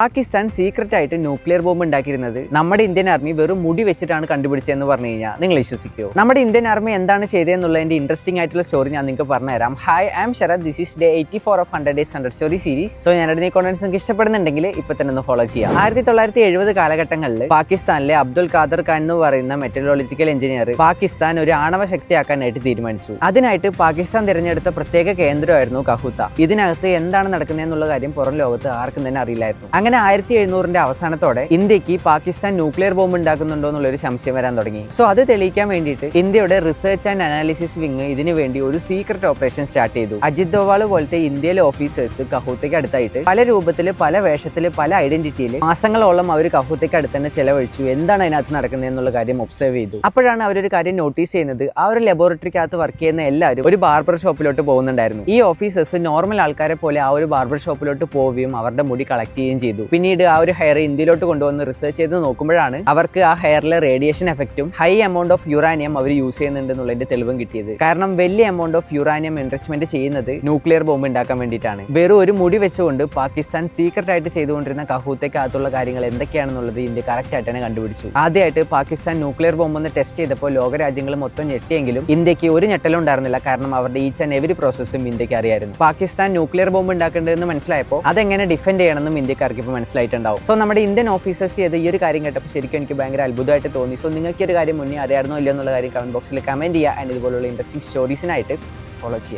Pakistan secret ആയിട്ട് nuclear bomb ഉണ്ടാക്കിയിരുന്നത് നമ്മുടെ Indian army വെറും മുടി വെച്ചിട്ടാണ് കണ്ടുപിടിച്ചതെന്ന് പറഞ്ഞു കഴിഞ്ഞാൽ നിങ്ങൾ വിശ്വസിക്കുമോ? നമ്മുടെ ഇന്ത്യൻ ആർമി എന്താണ് ചെയ്തതെന്നുള്ളതിന്റെ ഇൻട്രസ്റ്റിംഗ് ആയിട്ടുള്ള സ്റ്റോറി ഞാൻ നിങ്ങൾക്ക് പറഞ്ഞുതരാം. Hi, I am Sharath. This is day 84 of 100 Days 100 Story series. So ഞാനോട് ഈ കോണ്ടന്റ്സ് നിങ്ങൾക്ക് ഇഷ്ടപ്പെടുന്നുണ്ടെങ്കിൽ ഇപ്പൊ തന്നെ ഒന്ന് ഫോളോ ചെയ്യാം. 1970 കാലഘട്ടങ്ങളിൽ പാകിസ്ഥാനിലെ അബ്ദുൽ ഖാദർ ഖാൻ എന്ന് പറയുന്ന മെറ്ററോളജിക്കൽ എഞ്ചിനീയർ പാകിസ്ഥാൻ ഒരു ആണവ ശക്തിയാക്കാനായിട്ട് തീരുമാനിച്ചു. അതിനായിട്ട് പാകിസ്ഥാൻ തിരഞ്ഞെടുത്ത പ്രത്യേക കേന്ദ്രമായിരുന്നു കഹൂത്ത. ഇതിനകത്ത് എന്താണ് നടക്കുന്നതെന്നുള്ള കാര്യം പുറം ലോകത്ത് ആർക്കും തന്നെ അറിയില്ലായിരുന്നു. അങ്ങനെ 1700 അവസാനത്തോടെ ഇന്ത്യക്ക് പാകിസ്ഥാൻ ന്യൂക്ലിയർ ബോംബ് ഉണ്ടാക്കുന്നുണ്ടോ എന്നുള്ളൊരു സംശയം വരാൻ തുടങ്ങി. സോ അത് തെളിയിക്കാൻ വേണ്ടിയിട്ട് ഇന്ത്യയുടെ റിസർച്ച് ആൻഡ് അനാലിസിസ് വിങ് ഇതിനു വേണ്ടി ഒരു സീക്രട്ട് ഓപ്പറേഷൻ സ്റ്റാർട്ട് ചെയ്തു. അജിത് ദോവാൾ പോലത്തെ ഇന്ത്യയിലെ ഓഫീസേഴ്സ് കഹൂത്തയ്ക്ക് അടുത്തായിട്ട് പല രൂപത്തിൽ, പല വേഷത്തിൽ, പല ഐഡന്റിറ്റിയിൽ മാസങ്ങളോളം അവർ കഹൂത്തയ്ക്ക് അടുത്ത് തന്നെ ചെലവഴിച്ചു. എന്താണ് അതിനകത്ത് നടക്കുന്നത് എന്നുള്ള കാര്യം ഒബ്സർവ് ചെയ്തു. അപ്പോഴാണ് അവരൊരു കാര്യം നോട്ടീസ് ചെയ്യുന്നത്. ആ ഒരു ലബോറട്ടറിക്കകത്ത് വർക്ക് ചെയ്യുന്ന എല്ലാവരും ഒരു ബാർബർ ഷോപ്പിലോട്ട് പോകുന്നുണ്ടായിരുന്നു. ഈ ഓഫീസേഴ്സ് നോർമൽ ആൾക്കാരെ പോലെ ആ ഒരു ബാർബർ ഷോപ്പിലോട്ട് പോവുകയും അവരുടെ മുടി കളക്ട് ചെയ്യുകയും ചെയ്തു. പിന്നീട് ആ ഒരു ഹെയർ ഇന്ത്യയിലോട്ട് കൊണ്ടുവന്ന് റിസർച്ച് ചെയ്ത് നോക്കുമ്പോഴാണ് അവർക്ക് ആ ഹെയറിലെ റേഡിയേഷൻ എഫക്റ്റും ഹൈ എമൗണ്ട് ഓഫ് യുറാനിയം അവർ യൂസ് ചെയ്യുന്നുണ്ട് എന്നുള്ളതിന്റെ തെളിവും കിട്ടിയത്. കാരണം വലിയ എമൗണ്ട് ഓഫ് യുറാനിയം എൻറിച്ച്മെന്റ് ചെയ്യുന്നത് ന്യൂക്ലിയർ ബോംബ് ഉണ്ടാക്കാൻ വേണ്ടിയിട്ടാണ്. വെറും ഒരു മുടി വെച്ചുകൊണ്ട് പാകിസ്ഥാൻ സീക്രട്ട് ആയിട്ട് ചെയ്തുകൊണ്ടിരുന്ന കഹൂത്തയ്ക്കകത്തുള്ള കാര്യങ്ങൾ എന്തൊക്കെയാണെന്നുള്ളത് ഇന്ത്യ കറക്റ്റ് ആയിട്ട് തന്നെ കണ്ടുപിടിച്ചു. ആദ്യമായിട്ട് പാകിസ്ഥാൻ ന്യൂക്ലിയർ ബോംബ് ഒന്ന് ടെസ്റ്റ് ചെയ്തപ്പോൾ ലോകരാജ്യങ്ങൾ മൊത്തം ഞെട്ടിയെങ്കിലും ഇന്ത്യക്ക് ഒരു ഞെട്ടലും ഉണ്ടായിരുന്നില്ല. കാരണം അവരുടെ ഈച്ച് ആൻഡ് എവരി പ്രോസസ്സും ഇന്ത്യക്ക് അറിയായിരുന്നു. പാകിസ്ഥാൻ ന്യൂക്ലിയർ ബോംബ് ഉണ്ടാക്കേണ്ടതെന്ന് മനസ്സിലായപ്പോൾ അതെങ്ങനെ ഡിഫെൻഡ് ചെയ്യണമെന്നും ഇന്ത്യക്കാർക്ക് ഇപ്പോൾ മനസ്സിലായിട്ടുണ്ടാവും. സോ നമ്മുടെ ഇന്ത്യൻ ഓഫീസേഴ്സ് ചെയ്ത ഈ ഒരു കാര്യം കേട്ടപ്പോൾ ശരിക്കും എനിക്ക് ഭയങ്കര അത്ഭുതമായിട്ട് തോന്നി. സോ നിങ്ങൾക്ക് ഈ ഒരു കാര്യം മുന്നേ അറിയാമായിരുന്നോ ഇല്ലയോ എന്നുള്ള കാര്യം കമന്റ് ബോക്സിൽ കമന്റ് ചെയ്യുക. ആൻഡ് ഇതുപോലുള്ള ഇൻട്രസ്റ്റിംഗ് സ്റ്റോറീസിനായിട്ട് ഫോളോ ചെയ്യുക.